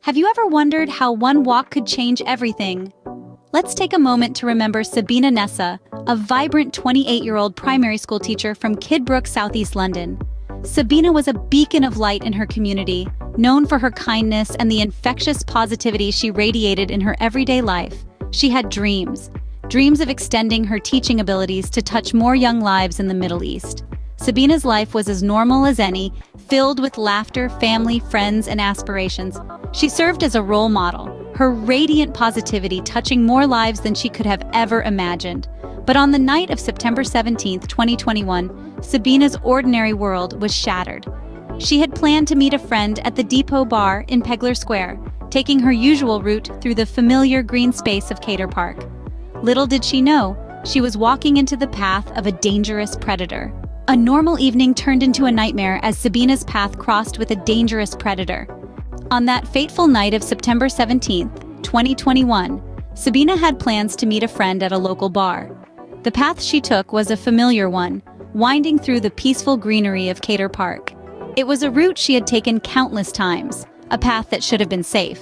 Have you ever wondered how one walk could change everything? Let's take a moment to remember Sabina Nessa, a vibrant 28-year-old primary school teacher from Kidbrook, southeast London. Sabina was a beacon of light in her community, known for her kindness and the infectious positivity she radiated in her everyday life. She had dreams of extending her teaching abilities to touch more young lives in the Middle East. Sabina's life was as normal as any, filled with laughter, family, friends, and aspirations. She served as a role model, her radiant positivity touching more lives than she could have ever imagined. But on the night of September 17, 2021, Sabina's ordinary world was shattered. She had planned to meet a friend at the Depot Bar in Pegler Square, taking her usual route through the familiar green space of Educator Park. Little did she know, she was walking into the path of a dangerous predator. A normal evening turned into a nightmare as Sabina's path crossed with a dangerous predator. On that fateful night of September 17, 2021, Sabina had plans to meet a friend at a local bar. The path she took was a familiar one, winding through the peaceful greenery of Educator Park. It was a route she had taken countless times, a path that should have been safe.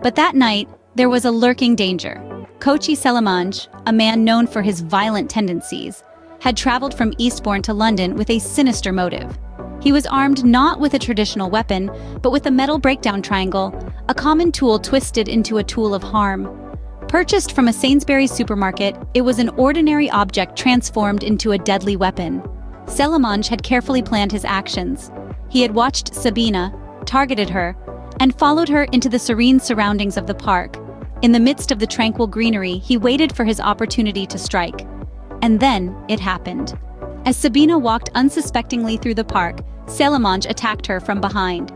But that night, there was a lurking danger. Koci Selamanj, a man known for his violent tendencies, had traveled from Eastbourne to London with a sinister motive. He was armed not with a traditional weapon, but with a metal breakdown triangle, a common tool twisted into a tool of harm. Purchased from a Sainsbury's supermarket, it was an ordinary object transformed into a deadly weapon. Selamanj had carefully planned his actions. He had watched Sabina, targeted her, and followed her into the serene surroundings of the park. In the midst of the tranquil greenery, he waited for his opportunity to strike. And then it happened. As Sabina walked unsuspectingly through the park, Selamanj attacked her from behind.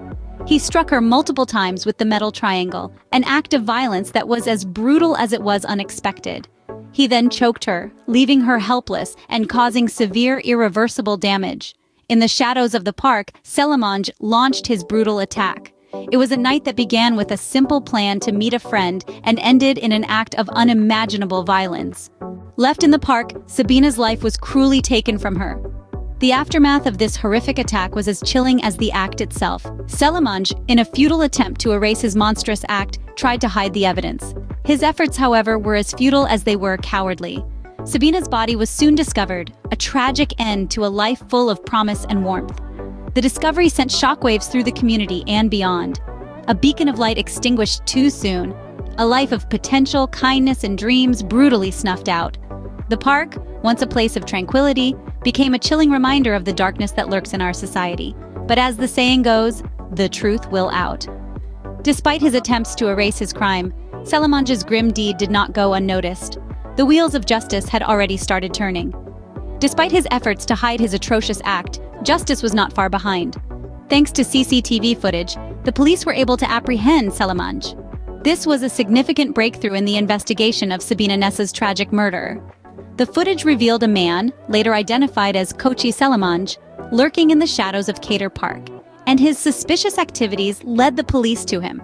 He struck her multiple times with the metal triangle, an act of violence that was as brutal as it was unexpected. He then choked her, leaving her helpless and causing severe, irreversible damage. In the shadows of the park, Selamanj launched his brutal attack. It was a night that began with a simple plan to meet a friend and ended in an act of unimaginable violence. Left in the park, Sabina's life was cruelly taken from her. The aftermath of this horrific attack was as chilling as the act itself. Selamanj, in a futile attempt to erase his monstrous act, tried to hide the evidence. His efforts, however, were as futile as they were cowardly. Sabina's body was soon discovered, a tragic end to a life full of promise and warmth. The discovery sent shockwaves through the community and beyond. A beacon of light extinguished too soon. A life of potential, kindness, and dreams brutally snuffed out. The park, once a place of tranquility, became a chilling reminder of the darkness that lurks in our society. But as the saying goes, the truth will out. Despite his attempts to erase his crime, Selamanj's grim deed did not go unnoticed. The wheels of justice had already started turning. Despite his efforts to hide his atrocious act, justice was not far behind. Thanks to CCTV footage, the police were able to apprehend Selamanj. This was a significant breakthrough in the investigation of Sabina Nessa's tragic murder. The footage revealed a man, later identified as Koci Selamanj, lurking in the shadows of Educator Park, and his suspicious activities led the police to him.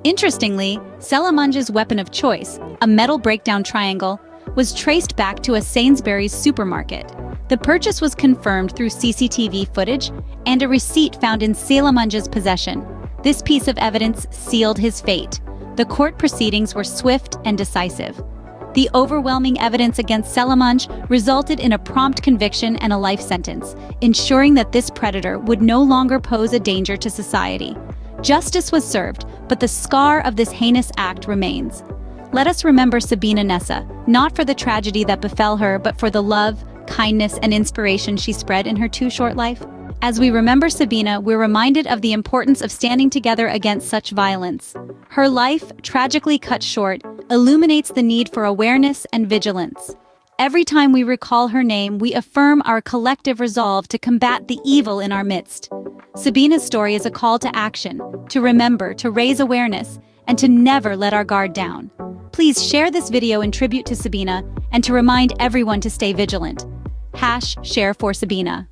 Interestingly, Selamanj's weapon of choice, a metal breakdown triangle, was traced back to a Sainsbury's supermarket. The purchase was confirmed through CCTV footage and a receipt found in Selamanj's possession. This piece of evidence sealed his fate. The court proceedings were swift and decisive. The overwhelming evidence against Selamanj resulted in a prompt conviction and a life sentence, ensuring that this predator would no longer pose a danger to society. Justice was served, but the scar of this heinous act remains. Let us remember Sabina Nessa, not for the tragedy that befell her, but for the love, kindness, and inspiration she spread in her too short life. As we remember Sabina, we're reminded of the importance of standing together against such violence. Her life, tragically cut short, illuminates the need for awareness and vigilance. Every time we recall her name, we affirm our collective resolve to combat the evil in our midst. Sabina's story is a call to action, to remember, to raise awareness, and to never let our guard down. Please share this video in tribute to Sabina and to remind everyone to stay vigilant. #ShareForSabina.